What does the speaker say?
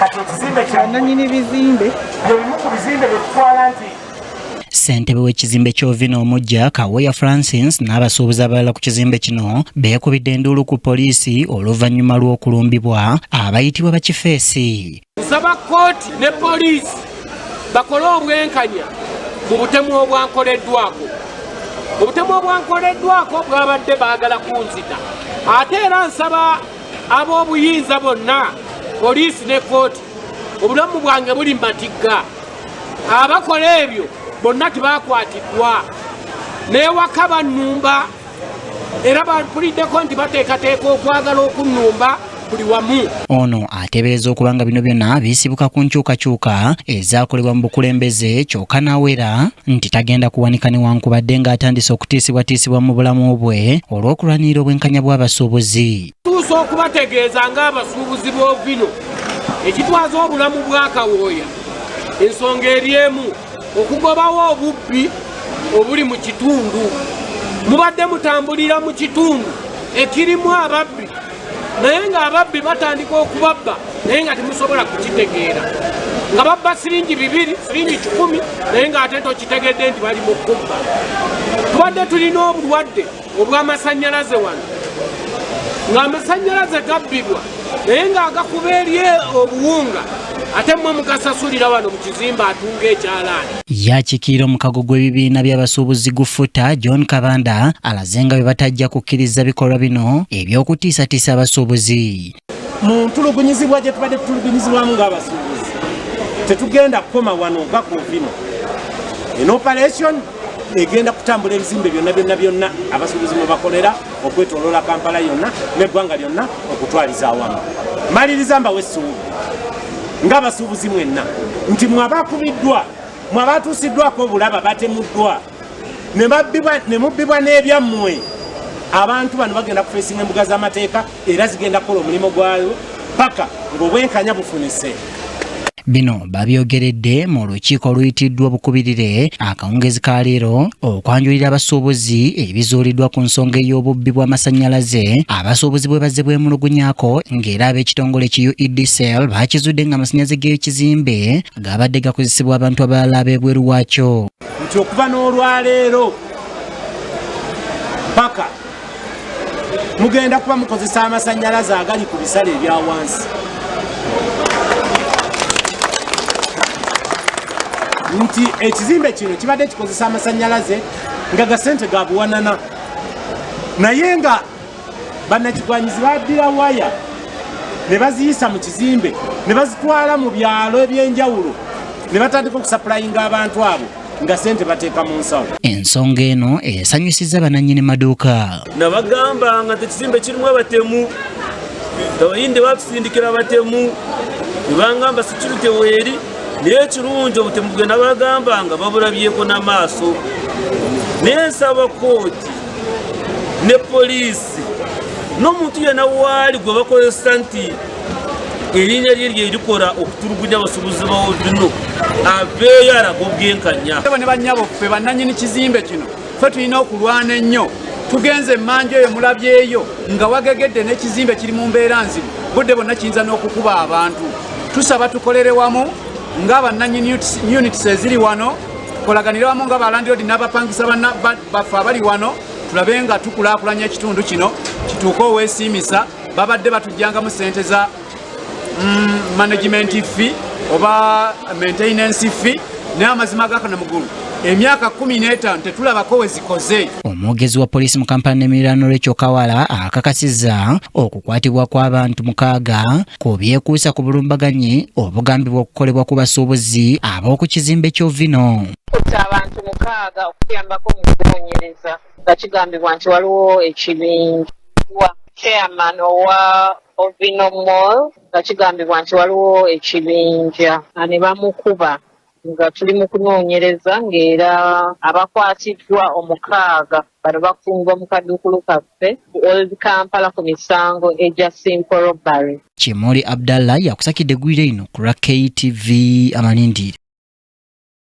kati ekizimbe kyannanyini bizimbe byebimu ku bizimbe byetutwala nti ssentebe w'ekizimbe ky'Ovino Omujja Kaweya Francis n'abasuubuzi abalala ku kizimbe kino beekubidde enduulu ku poliisi oluvannyuma lw'okulumbibwa abayitibwa bakifeesi. Nsaba kkooti ne poliisi bakole obwenkanya mu butemu obwankoleddwako. Obutemu obwankoleddwako bwabadde baagala kunzita. Ate era nsaba ab'obuyinza bonna, poliisi ne kkooti, obulamu bwange buli matigga. Abakola ebyo bonna tebakwatiddwa. N'ewaka bannumba era bapuliddeko nti bateekateeka okwagala okunnumba buli wamu. Ono ateebereza okuba nga bino byonna bisibuka ku nkyukakyuka ezaakolebwa mu bukulembeze kyokka n'awera nti tagenda kuwanika newankubadde ng'atandise okutiisibwatiisibwa mu bulamu bwe olw'okulwanirira obwenkanya bw'abasuubuzi. Tuusa okubategeeza ng'abasuubuzi b'Ovino ekitwaza obulamu bwa Kawooya ensonga eri emu, okugobawo obubbi obuli mu kitundu. Mubadde mutambulira mu kitundu ekirimu ababbi naye ng'ababbi batandika okubabba naye nga temusobola kukitegeera, nga babba siringi 2, siringi 10 naye ng'ate tokitegedde nti bali mu kubba. Tubadde tulina obulwadde obw'amasannyalaze wano, ng'amasannyalaze gabbibwa naye ng'agakuba eri obuwunga ate mmwe mugasasulira wano mu kizimbe atunga ekyalaani. Yakikiira omukago gw'ebibiina by'abasuubuzi gufuta John Kabanda alaze nga bwe batajja kukkiriza bikolwa bino eby'okutiisatiisa abasuubuzi. Mu ntulugunyizibwa gye tubadde tutulugunyizibwamu ng'abasuubuzi tetugenda kukoma wano nga ku Ovino. Eno operation egenda kutambula ebizimbe byonna abasuubuzi mwe bakolera okwetooloola Kampala yonna n'eggwanga lyonna okutwaliza awamu. Maliriza mbawe essuubi ng'abasuubuzi mwenna nti mwabakubiddwa, mwabatuusiddwako obulaba batemuddwa ne mubbibwa n'ebyammwe, abantu bano bagenda kufeesinga embuga z'amateeka era zigenda kukola omulimu gwayo paka ng'obwenkanya bufunise. Bino babyogeredde mu lukiiko oluyitiddwa obukubirire akawungezi ka leero okwanjulira abasuubuzi ebizuuliddwa ku nsonga ey'obubbi bw'amasannyalaze abasuubuzi bwe bazze bwemulugunyaako ng'era ab'ekitongole ki UEDCL bakizudde ng'amasannyalaze g'ekizimbe gabadde gakozesebwa abantu abalala ab'ebweru waakyo. Nti okuva n'olwaleero paka mugenda kuba mukozesa amasannyalaze agali ku bisale ebya wansi. Nti ekizimbe kino kibadde kikozesa amasannyalaze nga gasente ga buwanana naye nga bannakigwanyizi baddira waya ne baziyisa mu kizimbe ne bazitwala mu byalo ebyenjawulo ne batandika okusapulayinga abantu abo nga sente bateeka mu nsawo. Ensonga eno esanyusizza bannannyini maduuka. Nabagamba nga ekizimbe kirimu abatemu, abayindi batusindikira abatemu ne bangamba security weeri naye ekirungi obutemu bugenda bagamba nga babulabyeko n'amaaso. Naye nsaba kkooti ne poliisi n'omuntu yenna waali gwe bakozesa nti erinnya lye lyerikola okutulugunya abasuubuzi ba Ovino aveeyo alaga obwenkanya. Ne bannyabaffe bannannyini kizimbe kino ffe tulina okulwana ennyo. Tugenze emmanju eyo mulabyeyo nga wagegedde n'ekizimbe kiri mu mbeera nzibu, budde bonna kiyinza n'okukuba abantu. Tusaba tukolere wamu ng'abannannyini units eziri wano, tukolaganire wamu ng'abalandiroodi n'abapangisa baffe abali wano, tulabe nga tukulaakulanya ekitundu kino kituuke oweesiimisa. Babadde batujjangamu ssente za management fee oba maintenance fee naye amazima g'akanamugulu emyaka 15 tetulabako we zikoze. Omwogezi wa poliisi mu Kampala n'emiriraano Rachel Kawala akakasizza okukwatibwa kw'abantu 6 ku byekuusa ku bulumbaganyi obugambibwa okukolebwa ku basuubuzi ab'oku kizimbe ky'Ovino. Abantu 6 okuyambako mu kunoonyereza nga kigambibwa nti waliwo ekibinja chairman owa Ovino Mall nga kigambibwa nti waliwo ekibinja ne bamukuba nga tuli mu kunoonyereza ng'era abakwatiddwa 6 bano bafungwa mu kaduukulu kaffe Old Kampala ku misango egya simple robbery. Kimoli Abdallah yakusakidde eggwire lino ku KTV Amalindiro.